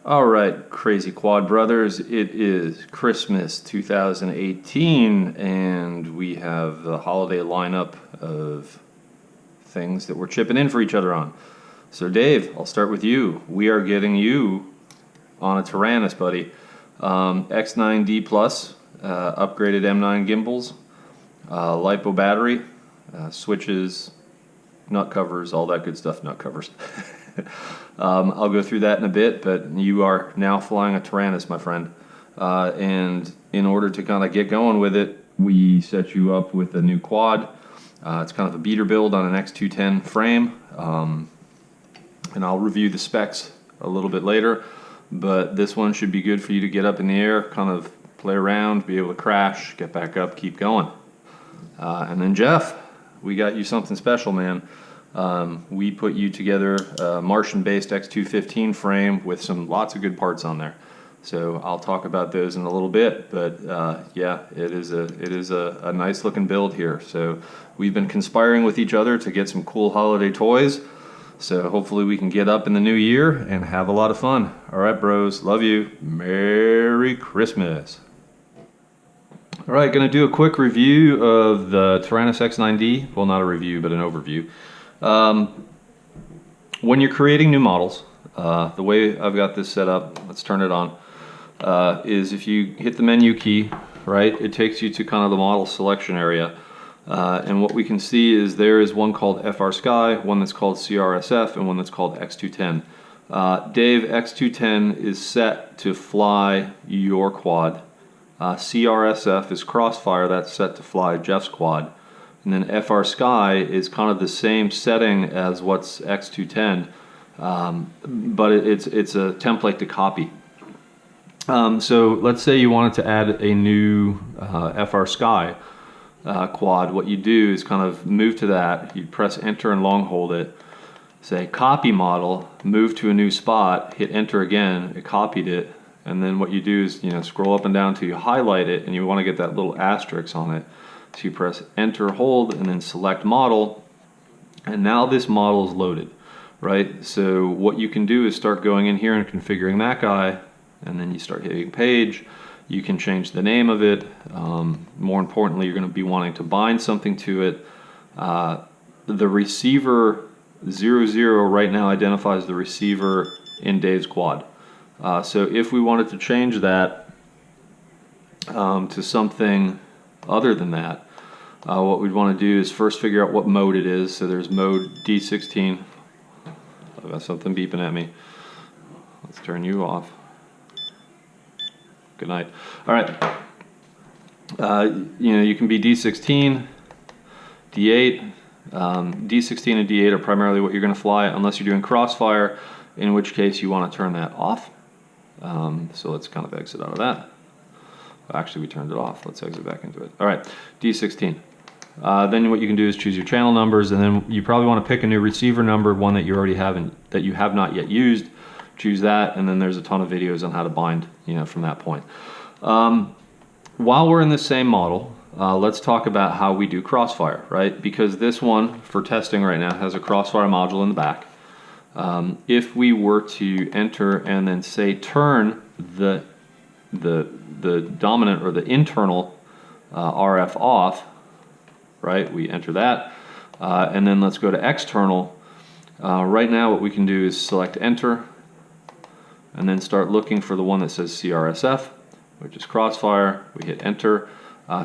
All right, Crazy Quad Brothers, it is Christmas 2018 and we have the holiday lineup of things that we're chipping in for each other on. So Dave, I'll start with you. We are getting you on a Taranis, buddy. X9D Plus, upgraded M9 gimbals, LiPo battery, switches, nut covers, all that good stuff, nut covers. I'll go through that in a bit, but you are now flying a Taranis, my friend. And in order to kind of get going with it, we set you up with a new quad. It's kind of a beater build on an X210 frame. And I'll review the specs a little bit later, but this one should be good for you to get up in the air, kind of play around, be able to crash, get back up, keep going. And then Jeff, we got you something special, man. We put you together a Martian-based X215 frame with some lots of good parts on there. So I'll talk about those in a little bit, but yeah, it is a nice looking build here. So we've been conspiring with each other to get some cool holiday toys. So hopefully we can get up in the new year and have a lot of fun. All right, bros, love you. Merry Christmas. All right, going to do a quick review of the Taranis X9D. Well, not a review, but an overview. When you're creating new models, the way I've got this set up, let's turn it on, is if you hit the menu key, right, it takes you to kind of the model selection area. And what we can see is there is one called FR Sky, one that's called CRSF, and one that's called X210. Dave, X210 is set to fly your quad. CRSF is Crossfire, that's set to fly Jeff's quad. And then FR Sky is kind of the same setting as what's X210, but it's a template to copy. So let's say you wanted to add a new FR Sky quad. What you do is kind of move to that, you press enter and long hold it, say copy model, move to a new spot, hit enter again, it copied it, and then what you do is, you know, scroll up and down till you highlight it and you want to get that little asterisk on it. So you press enter, hold, and then select model, and now this model is loaded, right? So what you can do is start going in here and configuring that guy, and then you start hitting page. You can change the name of it. More importantly, you're going to be wanting to bind something to it. The receiver 00 right now identifies the receiver in Dave's quad. So if we wanted to change that to something other than that, what we'd want to do is first figure out what mode it is. So there's mode D16. I've got something beeping at me. Let's turn you off. Good night. All right. You know, you can be D16, D8. D16 and D8 are primarily what you're going to fly unless you're doing crossfire, in which case you want to turn that off. So let's kind of exit out of that. Actually, we turned it off. Let's exit back into it. All right, D16. Then what you can do is choose your channel numbers, and then you probably want to pick a new receiver number, one that you already haven't, that you have not yet used. Choose that, and then there's a ton of videos on how to bind, you know, from that point. While we're in the same model, let's talk about how we do crossfire, right? Because this one, for testing right now, has a crossfire module in the back. If we were to enter and then say turn the dominant or the internal RF off, right? We enter that, and then let's go to external. Right now what we can do is select enter and then start looking for the one that says CRSF, which is crossfire. We hit enter.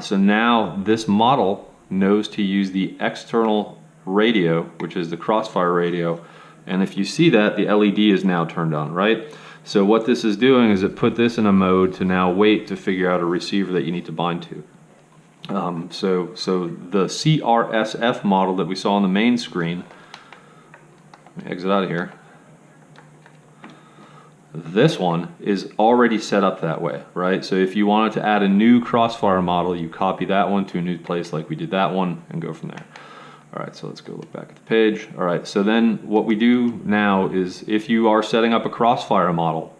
So now this model knows to use the external radio, which is the crossfire radio, and if you see that, the LED is now turned on, right? So what this is doing is it put this in a mode to now wait to figure out a receiver that you need to bind to. So the CRSF model that we saw on the main screen, let me exit out of here, this one is already set up that way, right? So if you wanted to add a new crossfire model, you copy that one to a new place like we did that one and go from there. All right, so let's go look back at the page. All right, so then what we do now is if you are setting up a crossfire model,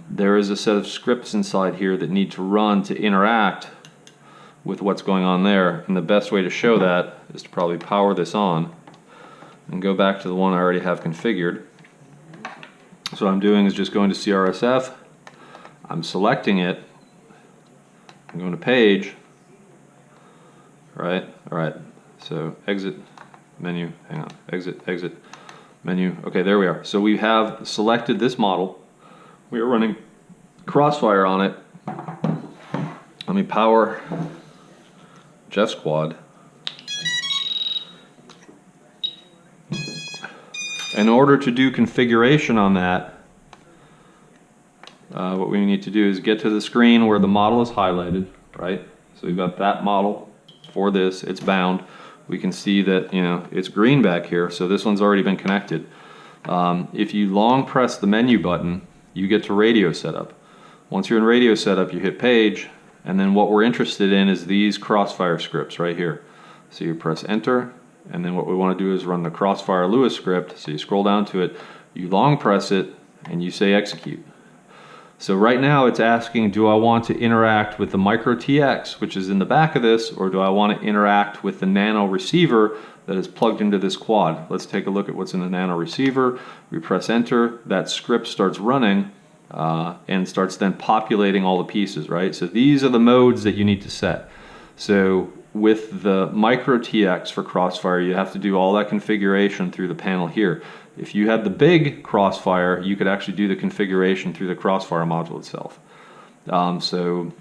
there is a set of scripts inside here that need to run to interact with what's going on there. And the best way to show that is to probably power this on and go back to the one I already have configured. So So what I'm doing is just going to CRSF, I'm selecting it, I'm going to page, right? All right, so exit, menu, hang on, exit, exit, menu. Okay, there we are. So we have selected this model. We are running crossfire on it. Let me power Jeff's quad. In order to do configuration on that, what we need to do is get to the screen where the model is highlighted, right? So we've got that model for this, it's bound. We can see that, you know, it's green back here, so this one's already been connected. If you long press the menu button, you get to radio setup. Once you're in radio setup, you hit page, and then what we're interested in is these crossfire scripts right here. So you press enter, and then what we want to do is run the crossfire Lewis script. So you scroll down to it, you long press it, and you say execute. So right now it's asking, do I want to interact with the micro TX, which is in the back of this, or do I want to interact with the nano receiver that is plugged into this quad? Let's take a look at what's in the nano receiver. We press enter, that script starts running and starts then populating all the pieces, right? So these are the modes that you need to set. So with the micro TX for crossfire, you have to do all that configuration through the panel here. If you had the big crossfire, you could actually do the configuration through the crossfire module itself. So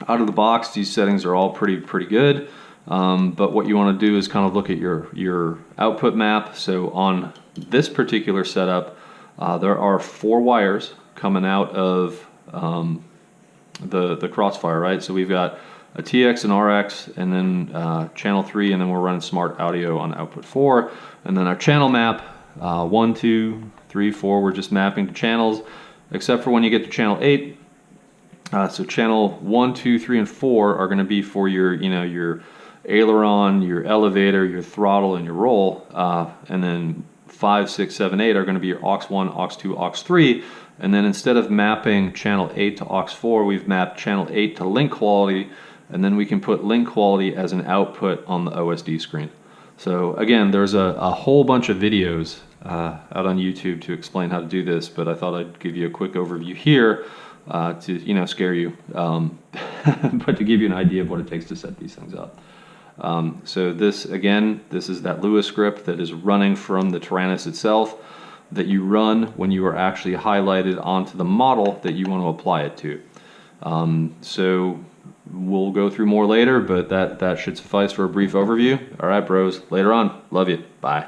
out of the box, these settings are all pretty good. But what you want to do is kind of look at your output map. So on this particular setup, there are 4 wires coming out of the crossfire, right? So we've got a TX and RX, and then channel 3, and then we're running smart audio on output 4, and then our channel map 1, 2, 3, 4. We're just mapping to channels, except for when you get to channel 8. So channel 1, 2, 3, and 4 are going to be for your, you know, your aileron, your elevator, your throttle, and your roll, and then 5, 6, 7, 8 are going to be your aux 1, aux 2, aux 3. And then instead of mapping channel 8 to aux 4, we've mapped channel 8 to link quality, and then we can put link quality as an output on the OSD screen. So again, there's a whole bunch of videos out on YouTube to explain how to do this, but I thought I'd give you a quick overview here to, you know, scare you, but to give you an idea of what it takes to set these things up. So this, again, this is that Lewis script that is running from the Taranis itself, that you run when you are actually highlighted onto the model that you want to apply it to. So we'll go through more later, but that should suffice for a brief overview. All right, bros, later on. Love you. Bye.